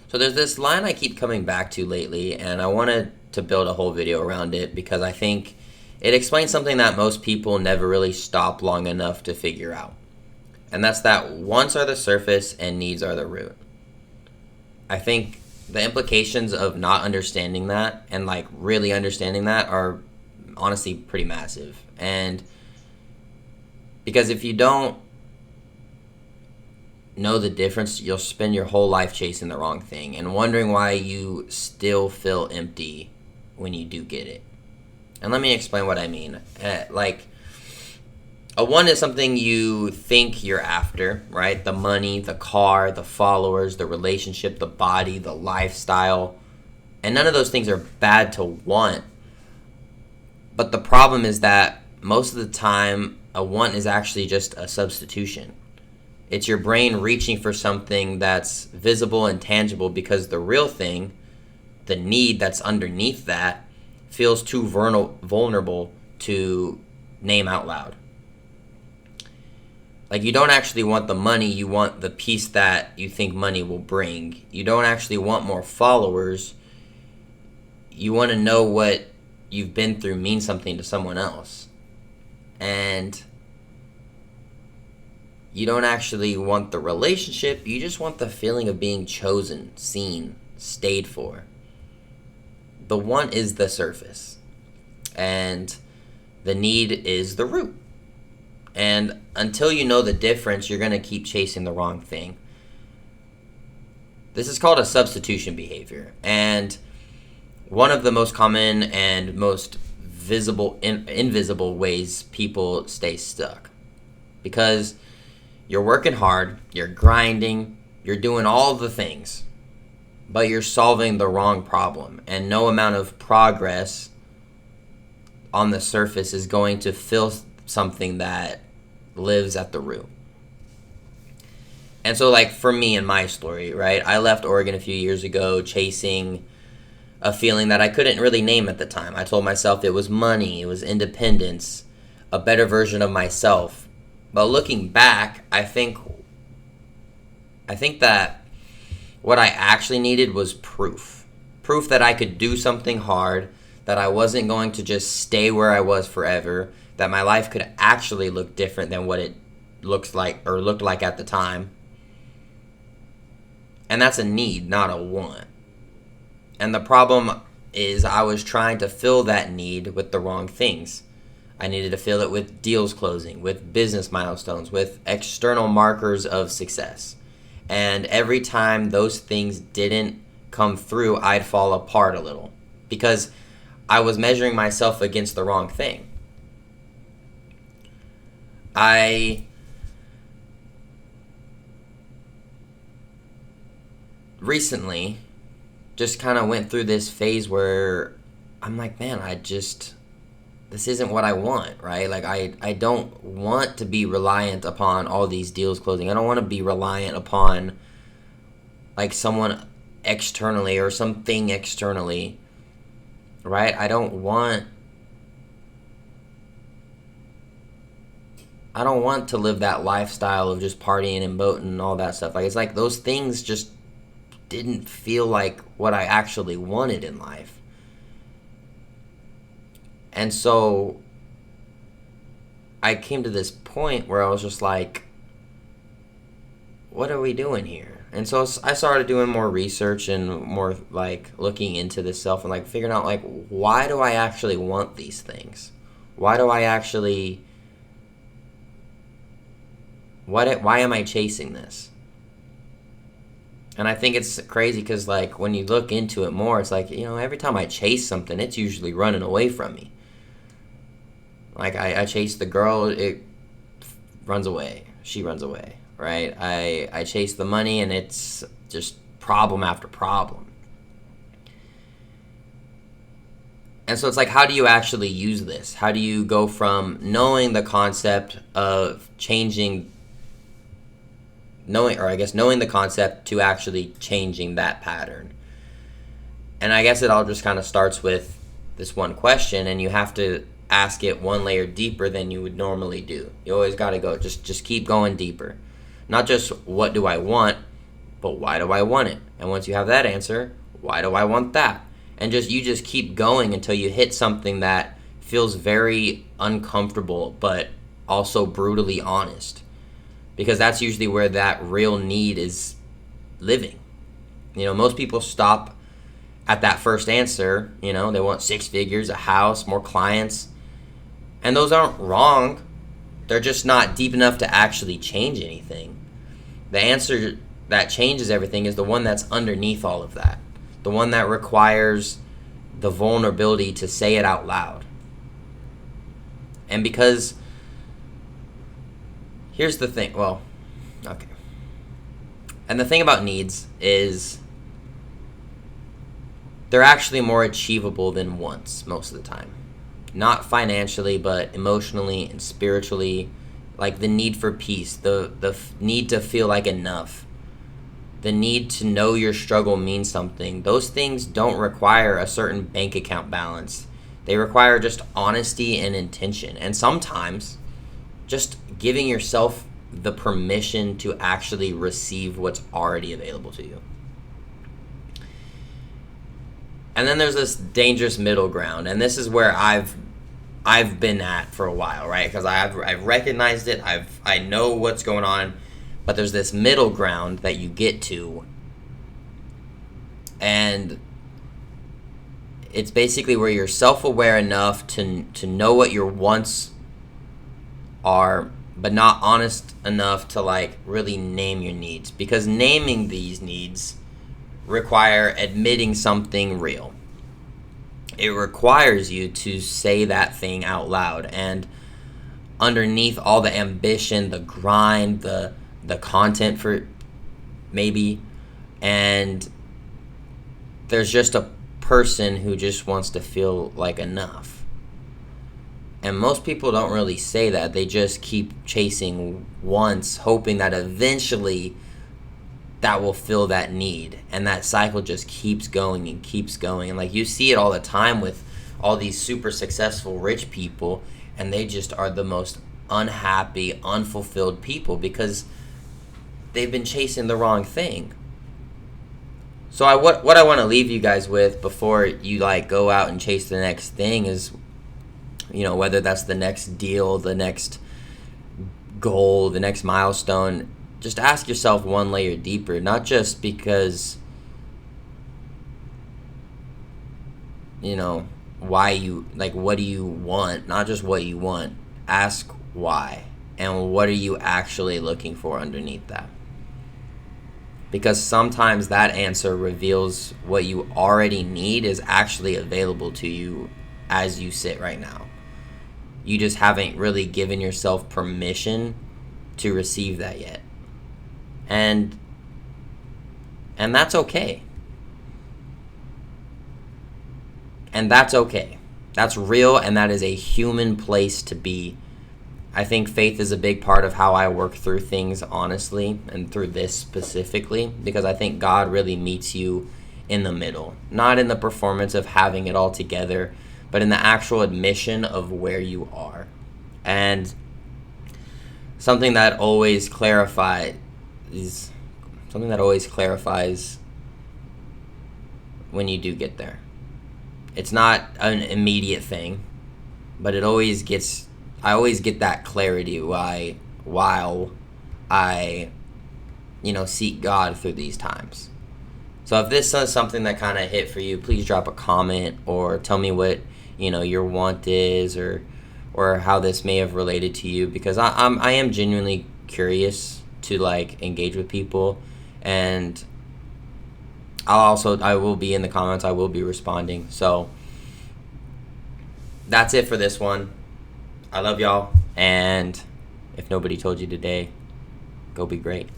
So there's this line I keep coming back to lately, and I wanted to build a whole video around it because I think it explains something that most people never really stop long enough to figure out. And that's that wants are the surface and needs are the root. I think the implications of not understanding that and like really understanding that are honestly pretty massive. And because if you don't know the difference, you'll spend your whole life chasing the wrong thing and wondering why you still feel empty when you do get it. And let me explain what I mean. Like, a one is something you think you're after, right? The money, the car, the followers, the relationship, the body, the lifestyle. And none of those things are bad to want. But the problem is that most of the time, a want is actually just a substitution. It's your brain reaching for something that's visible and tangible because the real thing, the need that's underneath that, feels too vulnerable to name out loud. Like, you don't actually want the money, you want the peace that you think money will bring. You don't actually want more followers. You want to know what you've been through means something to someone else. And you don't actually want the relationship, you just want the feeling of being chosen, seen, stayed for. The want is the surface, and the need is the root. And until you know the difference, you're going to keep chasing the wrong thing. This is called a substitution behavior. And one of the most common and most visible, invisible ways people stay stuck. Because you're working hard, you're grinding, you're doing all the things, but you're solving the wrong problem. And no amount of progress on the surface is going to fill something that lives at the root. And so, like, for me in my story, right, I left Oregon a few years ago chasing a feeling that I couldn't really name at the time. I told myself it was money, it was independence, a better version of myself. But looking back, I think that what I actually needed was proof. Proof that I could do something hard, that I wasn't going to just stay where I was forever, that my life could actually look different than what it looks like or looked like at the time. And that's a need, not a want. And the problem is I was trying to fill that need with the wrong things. I needed to fill it with deals closing, with business milestones, with external markers of success. And every time those things didn't come through, I'd fall apart a little because I was measuring myself against the wrong thing. I recently just kind of went through this phase where I'm like, man, this isn't what I want, right? Like, I don't want to be reliant upon all these deals closing. I don't want to be reliant upon, like, someone externally or something externally, right? I don't want to live that lifestyle of just partying and boating and all that stuff. Like, it's like those things just didn't feel like what I actually wanted in life. And so I came to this point where I was just like, what are we doing here? And so I started doing more research and more like looking into this self and like figuring out like, why do I actually want these things? Why am I chasing this? And I think it's crazy because, like, when you look into it more, it's like, every time I chase something, it's usually running away from me. Like, I chase the girl, it runs away. She runs away, right? I chase the money, and it's just problem after problem. And so it's like, how do you actually use this? How do you go from knowing the concept of knowing the concept to actually changing that pattern? And I guess it all just kind of starts with this one question, and you have to ask it one layer deeper than you would normally do. You always got to go, just keep going deeper. Not just what do I want, but why do I want it? And once you have that answer, why do I want that? And you just keep going until you hit something that feels very uncomfortable, but also brutally honest. Because that's usually where that real need is living. Most people stop at that first answer. They want 6 figures, a house, more clients. And those aren't wrong. They're just not deep enough to actually change anything. The answer that changes everything is the one that's underneath all of that. The one that requires the vulnerability to say it out loud. And because, here's the thing, okay. And the thing about needs is they're actually more achievable than wants most of the time. Not financially, but emotionally and spiritually. Like the need for peace, the need to feel like enough, the need to know your struggle means something. Those things don't require a certain bank account balance. They require just honesty and intention. And sometimes just giving yourself the permission to actually receive what's already available to you. And then there's this dangerous middle ground. And this is where I've been at for a while, right? Because I've recognized it. I know what's going on. But there's this middle ground that you get to. And it's basically where you're self-aware enough to know what your wants are, but not honest enough to really name your needs. Because naming these needs require admitting something real. It requires you to say that thing out loud. And underneath all the ambition, the grind, the content for maybe, and there's just a person who just wants to feel like enough. And most people don't really say that. They just keep chasing wants, hoping that eventually that will fill that need. And that cycle just keeps going and keeps going. And you see it all the time with all these super successful rich people, and they just are the most unhappy, unfulfilled people because they've been chasing the wrong thing. So what I want to leave you guys with before you go out and chase the next thing is, whether that's the next deal, the next goal, the next milestone, just ask yourself one layer deeper, not just because, why you, what do you want, not just what you want. Ask why, and what are you actually looking for underneath that? Because sometimes that answer reveals what you already need is actually available to you as you sit right now. You just haven't really given yourself permission to receive that yet. And that's okay. And that's okay. That's real, and that is a human place to be. I think faith is a big part of how I work through things honestly, and through this specifically, because I think God really meets you in the middle. Not in the performance of having it all together, but in the actual admission of where you are. And something that always clarifies when you do get there. It's not an immediate thing, but I always get that clarity while I seek God through these times. So if this is something that kind of hit for you, please drop a comment or tell me what your want is, or how this may have related to you, because I am genuinely curious to engage with people, and I will be in the comments. I will be responding. So that's it for this one. I love y'all, and if nobody told you today, go be great.